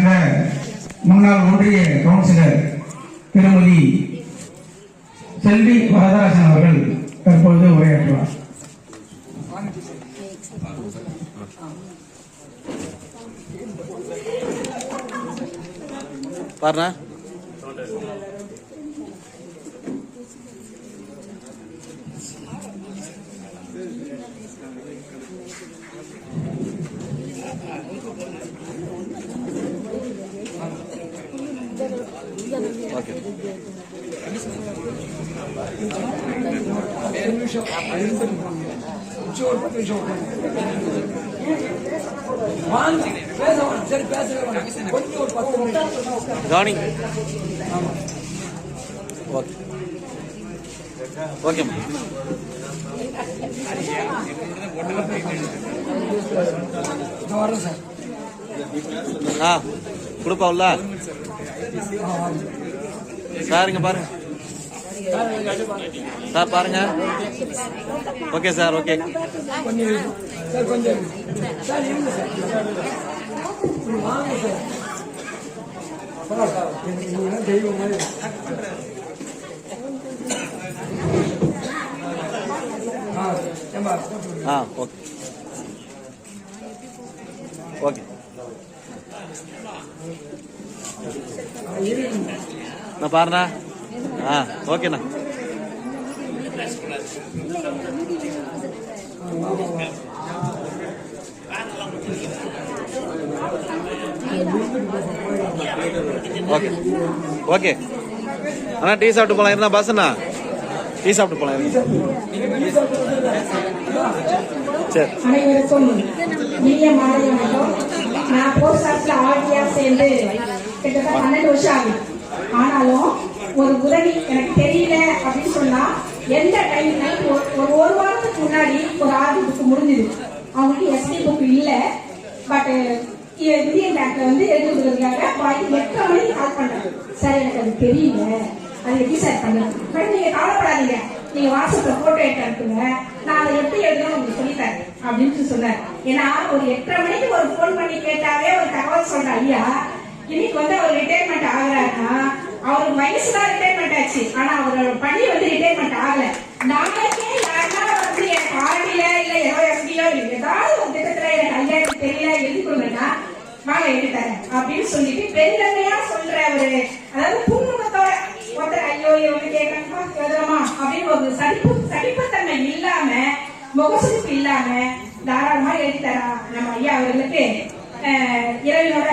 சென்ற முன்னாள் ஒன்றிய கவுன்சிலர் திருமதி செல்வி வரதராஜன் அவர்கள் தற்பொழுது உரையாற்றுவார். பாருண்ணா. ஓகே. கவனி. Okay okay. கொடுப்பா உள்ள சார். இங்க பாருங்க சார், பாருங்க. Okay sir. Okay okay okay. நான் பாருண்ணா. ஓகேண்ணா. ஓகே ஓகே அண்ணா, டீ சாப்பிட்டு போலாம். இருந்தா பாசண்ணா, டீ சாப்பிட்டு போலாம். சரி. அனைவருக்கும் இனிய மாலை வணக்கம். நான் போஸ்ட் ஆஃபீஸ்ல ஆர்டியா சேர்ந்து கிட்டத்தட்ட 12 வருஷம் ஆகுது. ஆனாலும் ஒரு உதவி எனக்கு தெரியல அப்படின்னு சொன்னா எந்த டைம்ல ஒரு வாரத்துக்கு முன்னாடி ஒரு ஆர்டி புக் முடிஞ்சுது. அவங்களுக்கு எஸ்டி புக் இல்ல. பட் இந்தியன் பேங்க்ல வந்து எழுதி கொடுக்கறதுக்காக 8 மணிக்கு கால் பண்றாங்க. சார் எனக்கு அது தெரியல, அது எப்படி சார் பண்ணலாம்? நீங்க கவலைப்படாதீங்க, நீங்க வாட்ஸ்அப்ல போட்டோ எடுத்து அனுப்புங்க, நான் அதை எப்படி எழுதணும் உங்களுக்கு சொல்லித்தரேன் அப்படின்னு சொன்னார். ஏன்னா ஒரு 8:30 மணிக்கு ஒரு போன் பண்ணி கேட்டாவே ஒரு தகவல் சொல்ற ஐயா இன்னைக்கு வந்து அவர் ரிட்டையர்மெண்ட் ஆகுறாருன்னா அவருக்கு வயசுதான் ரிட்டையர்மெண்ட் ஆச்சு, ஆனா அவரோட பணி வந்து ரிட்டையர்மெண்ட் ஆகல. நாளைக்கே யாருன்னா வந்து எனக்கு ஆர்டில இல்ல எஸ்டியோ ஏதாவது ஒரு திட்டத்துல எனக்கு ஐயா தெரியல எழுதி கொடுங்கன்னா வாங்க எழுதி தரேன் அப்படின்னு சொல்லிட்டு பெருந்தன்மையா சொல்ற ஒரு, அதாவது புன்முகத்தோட ஒருத்தர் ஐயோ இவங்க கேட்கணுமா எழுதலாமா அப்படின்னு ஒரு சடிப்புத்தன்மை இல்லாம முகசுரிப்பு இல்லாம தாராளமா எழுதி தரா நம்ம ஐயா அவர்களுக்கு இரவினோட